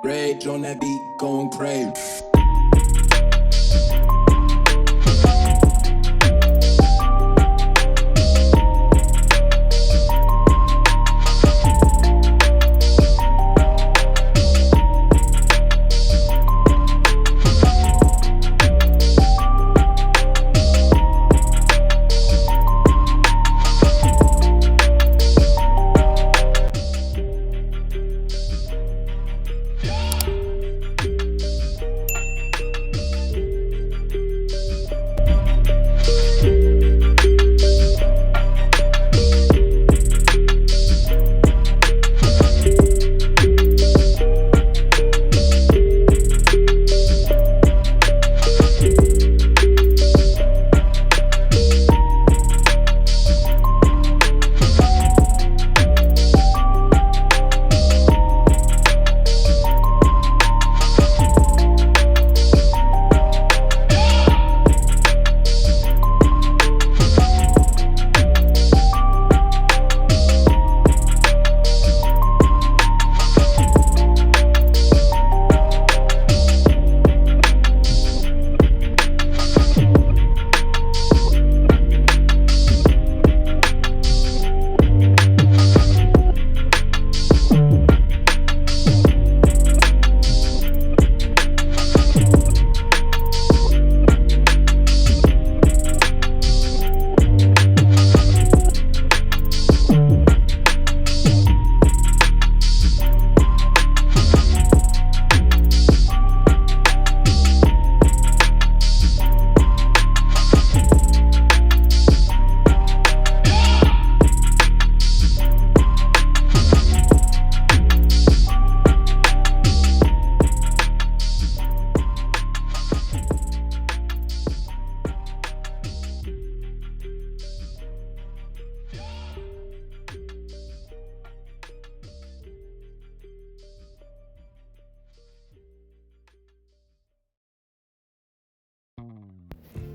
Rage on that beat, going crazy.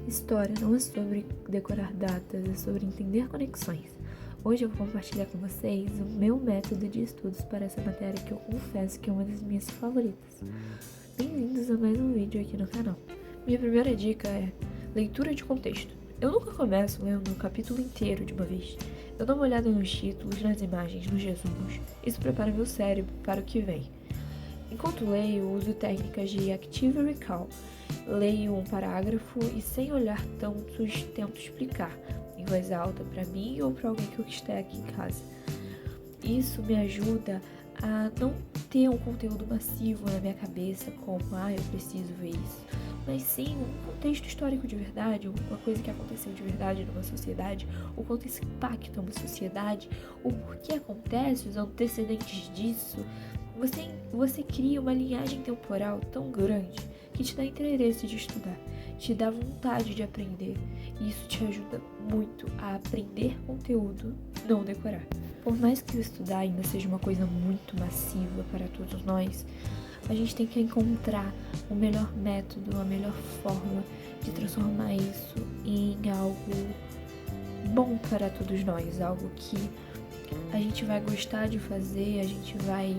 História não é sobre decorar datas, é sobre entender conexões. Hoje eu vou compartilhar com vocês o meu método de estudos para essa matéria que eu confesso que é uma das minhas favoritas. Bem-vindos a mais um vídeo aqui no canal. Minha primeira dica é leitura de contexto. Eu nunca começo lendo o capítulo inteiro de uma vez. Eu dou uma olhada nos títulos, nas imagens, nos resumos. Isso prepara meu cérebro para o que vem. Enquanto leio, uso técnicas de Active Recall. Leio um parágrafo e, sem olhar tanto, tento explicar em voz alta para mim ou para alguém que esteja aqui em casa. Isso me ajuda a não ter um conteúdo massivo na minha cabeça, como, eu preciso ver isso. Mas sim, um contexto histórico de verdade, uma coisa que aconteceu de verdade numa sociedade, o quanto isso impacta uma sociedade, o porquê acontece, os antecedentes disso. Você cria uma linhagem temporal tão grande que te dá interesse de estudar, te dá vontade de aprender. E isso te ajuda muito a aprender conteúdo, não decorar. Por mais que o estudar ainda seja uma coisa muito massiva para todos nós, a gente tem que encontrar o melhor método, a melhor forma de transformar isso em algo bom para todos nós, algo que a gente vai gostar de fazer, a gente vai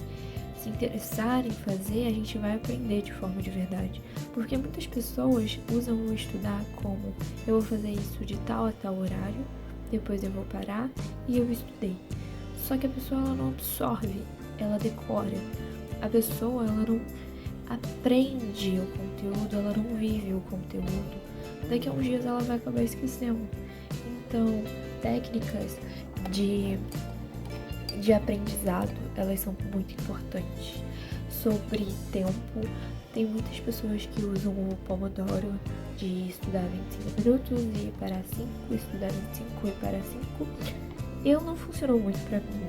se interessar em fazer, a gente vai aprender de forma de verdade. Porque muitas pessoas usam o estudar como: eu vou fazer isso de tal a tal horário, depois eu vou parar e eu estudei. Só que a pessoa ela não absorve, ela decora. A pessoa ela não aprende o conteúdo, ela não vive o conteúdo. Daqui a uns dias ela vai acabar esquecendo. Então, técnicas de aprendizado, elas são muito importantes. Sobre tempo, tem muitas pessoas que usam o Pomodoro de estudar 25 minutos e parar 5, estudar 25 e parar 5. Não funcionou muito pra mim.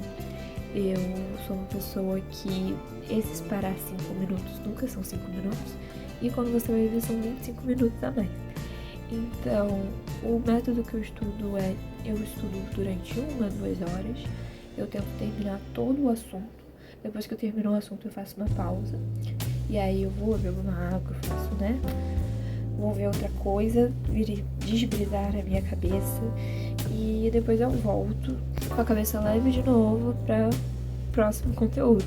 Eu sou uma pessoa que esses parar 5 minutos nunca são 5 minutos, e quando você vai ver são 25 minutos a mais. Então, o método que eu estudo eu estudo durante 1 a 2 horas. Eu tento terminar todo o assunto. Depois que eu termino o assunto, eu faço uma pausa. E aí eu vou beber uma água, vou ver outra coisa, desbrisar a minha cabeça. E depois eu volto com a cabeça leve de novo para próximo conteúdo.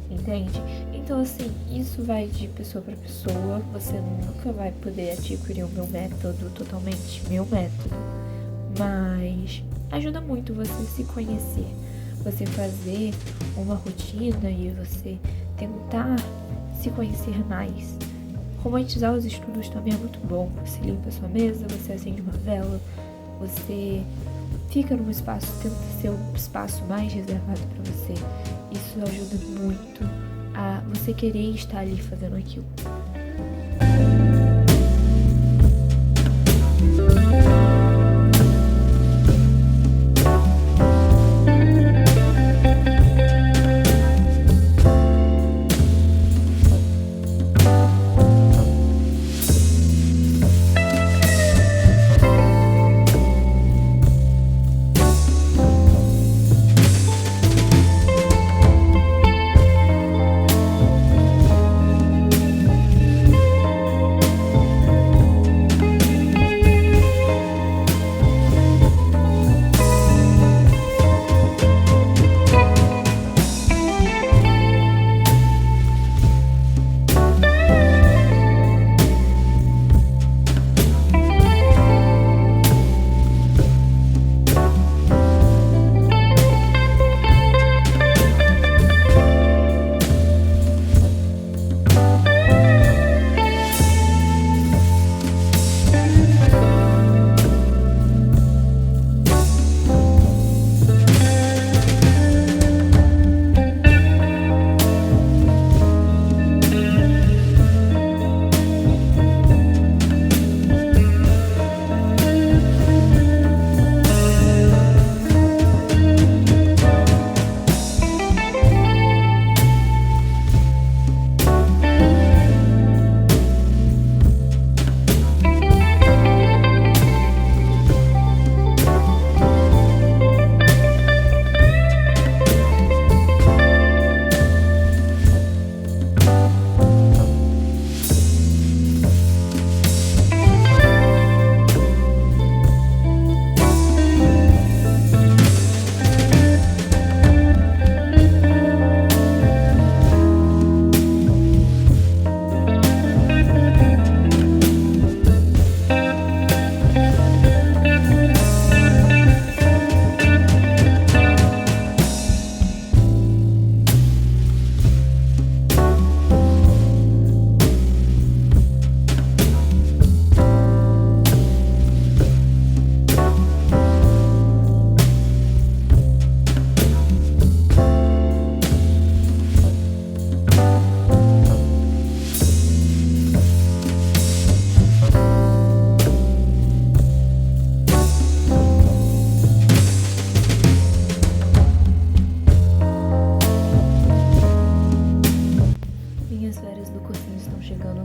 Entende? Então Então, assim, isso vai de pessoa para pessoa. Você nunca vai poder adquirir o meu método, totalmente meu método. Mas ajuda muito você se conhecer. Você fazer uma rotina e você tentar se conhecer mais. Romantizar os estudos também é muito bom. Você limpa a sua mesa, você acende uma vela, você fica num espaço, tenta ser um espaço mais reservado para você. Isso ajuda muito a você querer estar ali fazendo aquilo.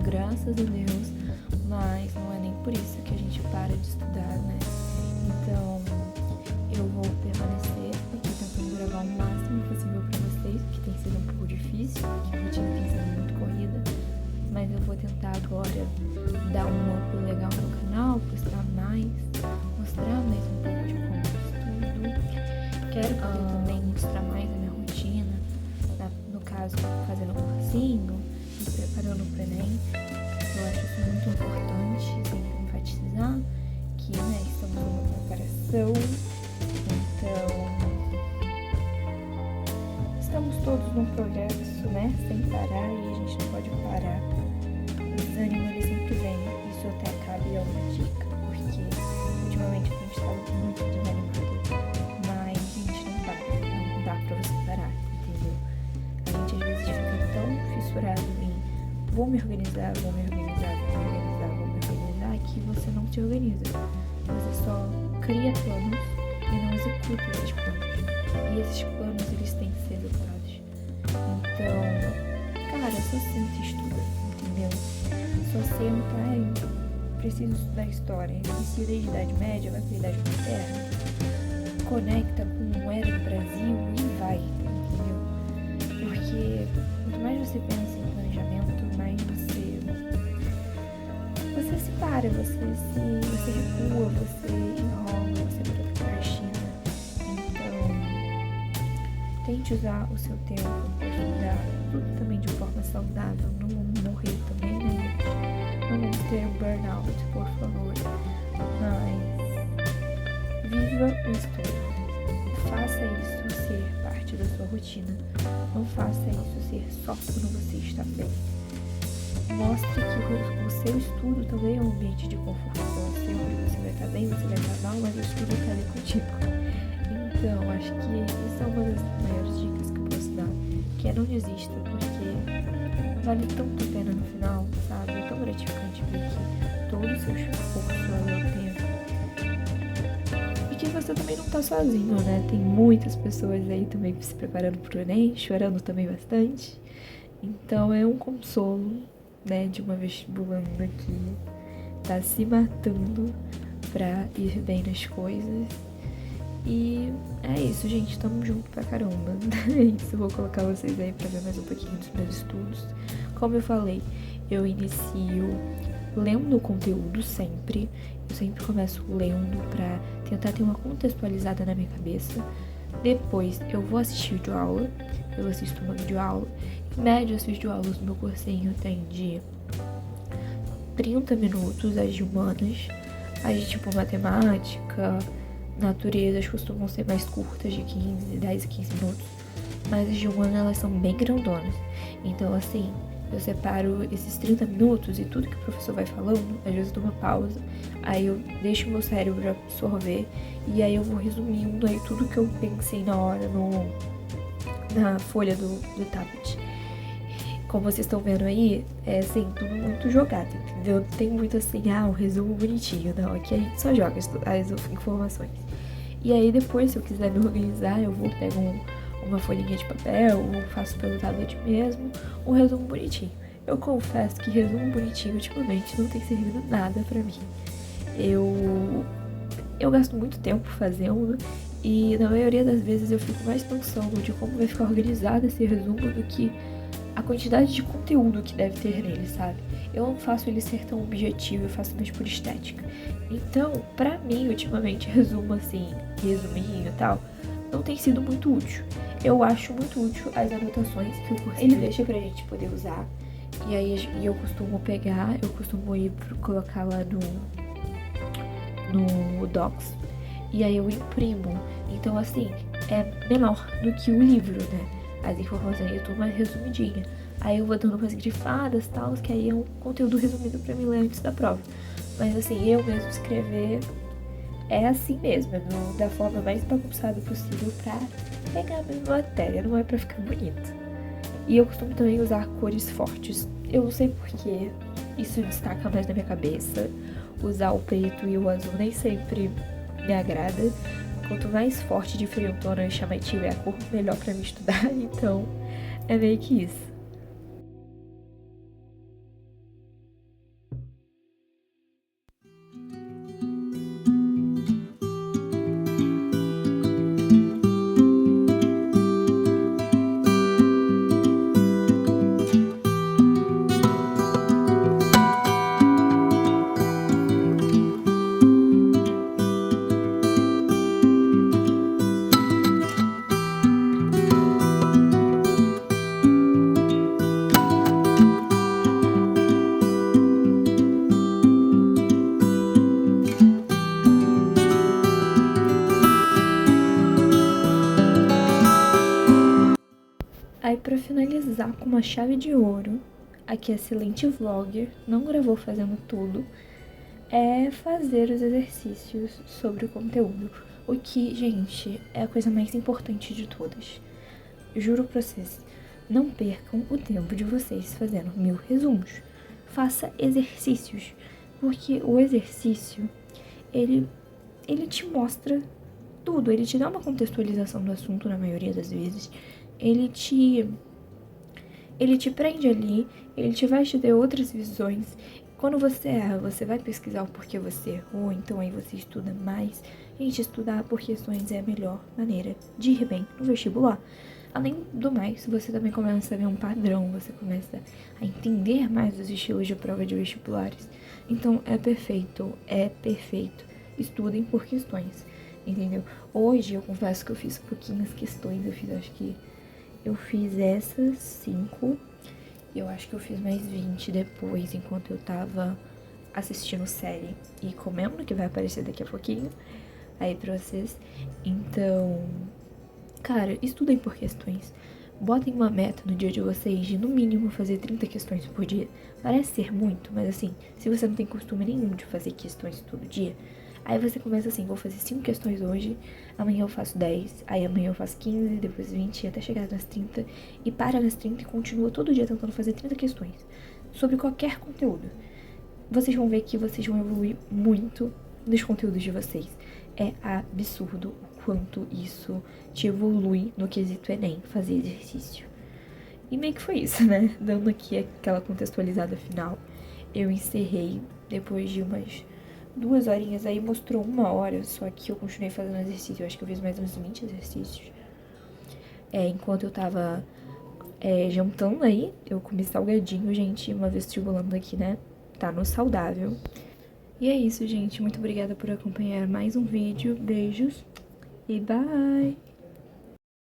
Graças a Deus, mas não é nem por isso que a gente para de estudar, né? Então, eu vou permanecer aqui tentando gravar o máximo possível pra vocês, que tem sido um pouco difícil, porque a rotina tem sido muito corrida, mas eu vou tentar agora dar um up legal no canal, postar mais, mostrar mais um pouco de como eu estudo. Quero poder também mostrar mais a minha rotina, no caso, fazendo um cursinho, me preparando para o Enem. Eu acho isso muito importante, sempre enfatizar que, né, estamos numa preparação, então estamos todos num progresso, né, sem parar, e a gente não pode parar. O desânimo, ele sempre vem, isso até cabe a uma dica, porque ultimamente a gente estava muito desanimado, mas a gente não para, não dá pra você parar, entendeu? A gente às vezes fica tão fissurado em vou me organizar, que você não se organiza. Você só cria planos e não executa esses planos. E esses planos, eles têm que ser executados. Então, cara, só senta e estuda, entendeu? Só senta e preciso estudar história. Inicia desde a Idade Média, vai pra Idade Moderna, conecta com era do Brasil e vai, entendeu? Porque quanto mais você pensa em planejamento, mais você se para, você recua, você enrola, você procrastina. Então, tem Tente usar o seu tempo para estudar, tudo também de forma saudável, não vamos morrer também, né, gente? Não vamos ter um burnout, por favor. Mas viva o estudo. Faça isso ser parte da sua rotina. Não faça isso ser só quando você está bem. Mostre que o seu estudo também é um ambiente de conforto para você, onde você vai estar bem, você vai estar mal, mas o estudo está ali contigo. Então, acho que essa é uma das maiores dicas que eu posso dar, que é não desista, porque vale tanto a pena no final, sabe? É tão gratificante ver que todo o seu esforço valeu a pena. E que você também não tá sozinho, né? Tem muitas pessoas aí também se preparando pro Enem, chorando também bastante. Então é um consolo, né, de uma vestibulanda que tá se matando pra ir bem nas coisas. E é isso, gente, tamo junto pra caramba. É isso, vou colocar vocês aí pra ver mais um pouquinho dos meus estudos. Como eu falei, eu inicio lendo o conteúdo sempre. Eu sempre começo lendo pra tentar ter uma contextualizada na minha cabeça. Depois eu vou assistir videoaula, eu assisto uma videoaula. Em média, as videoaulas do meu cursinho tem de 30 minutos, as de humanas. As de tipo matemática, naturezas costumam ser mais curtas, de 15, 10 a 15 minutos. Mas as de humanas, elas são bem grandonas. Então, assim, eu separo esses 30 minutos e tudo que o professor vai falando, às vezes eu dou uma pausa, aí eu deixo o meu cérebro absorver e aí eu vou resumindo aí tudo que eu pensei na hora na folha do tablet. Como vocês estão vendo aí, é assim, tudo muito jogado, entendeu? Não tem muito assim, um resumo bonitinho, não. Aqui a gente só joga as informações. E aí depois, se eu quiser me organizar, eu vou pegar uma folhinha de papel, ou faço pelo tablet mesmo, um resumo bonitinho. Eu confesso que resumo bonitinho ultimamente não tem servido nada pra mim. Eu gasto muito tempo fazendo e na maioria das vezes eu fico mais pensando de como vai ficar organizado esse resumo do que a quantidade de conteúdo que deve ter nele, sabe? Eu não faço ele ser tão objetivo, eu faço mais por estética. Então, pra mim, ultimamente, resuminho e tal, não tem sido muito útil. Eu acho muito útil as anotações que o curso ele deixa pra gente poder usar. E aí eu costumo colocar lá no Docs. E aí eu imprimo. Então, assim, é menor do que o livro, né? As informações eu tô mais resumidinha. Aí eu vou dando umas grifadas e tal, que aí é um conteúdo resumido pra mim ler antes da prova. Mas assim, eu mesmo escrever é assim mesmo, da forma mais bagunçada possível pra pegar a mesma matéria, não é pra ficar bonito. E eu costumo também usar cores fortes. Eu não sei porquê, isso destaca mais na minha cabeça. Usar o preto e o azul nem sempre me agrada. Quanto mais forte, diferentona e chamativa é a cor, melhor pra me estudar. Então, é meio que isso. Aí, pra finalizar com uma chave de ouro, aqui excelente vlogger, não gravou fazendo tudo, é fazer os exercícios sobre o conteúdo. O que, gente, é a coisa mais importante de todas. Juro pra vocês, não percam o tempo de vocês fazendo 1000 resumos. Faça exercícios, porque o exercício, ele te mostra tudo, ele te dá uma contextualização do assunto na maioria das vezes. Ele te prende ali, ele vai te dar outras visões. Quando você erra, você vai pesquisar o porquê você errou, então aí você estuda mais. Gente, estudar por questões é a melhor maneira de ir bem no vestibular. Além do mais, você também começa a ver um padrão, você começa a entender mais os estilos de prova de vestibulares. Então é perfeito. Estudem por questões, entendeu? Hoje eu confesso que eu fiz pouquinhas questões, eu fiz acho que eu fiz essas 5. Eu acho que eu fiz mais 20 depois, enquanto eu tava assistindo série e comendo, que vai aparecer daqui a pouquinho aí pra vocês. Então, cara, estudem por questões. Botem uma meta no dia de vocês de no mínimo fazer 30 questões por dia. Parece ser muito, mas assim, se você não tem costume nenhum de fazer questões todo dia, aí você começa assim, vou fazer 5 questões hoje, amanhã eu faço 10, aí amanhã eu faço 15, depois 20, até chegar nas 30, e para nas 30 e continua todo dia tentando fazer 30 questões sobre qualquer conteúdo. Vocês vão ver que vocês vão evoluir muito nos conteúdos de vocês. É absurdo o quanto isso te evolui no quesito Enem, fazer exercício. E meio que foi isso, né? Dando aqui aquela contextualizada final, eu encerrei depois de umas 2 horinhas aí, mostrou 1 hora, só que eu continuei fazendo exercício, eu acho que eu fiz mais uns 20 exercícios. Enquanto eu tava jantando aí, eu comi salgadinho, gente, uma vestibulando aqui, né? Tá no saudável. E é isso, gente. Muito obrigada por acompanhar mais um vídeo. Beijos e bye!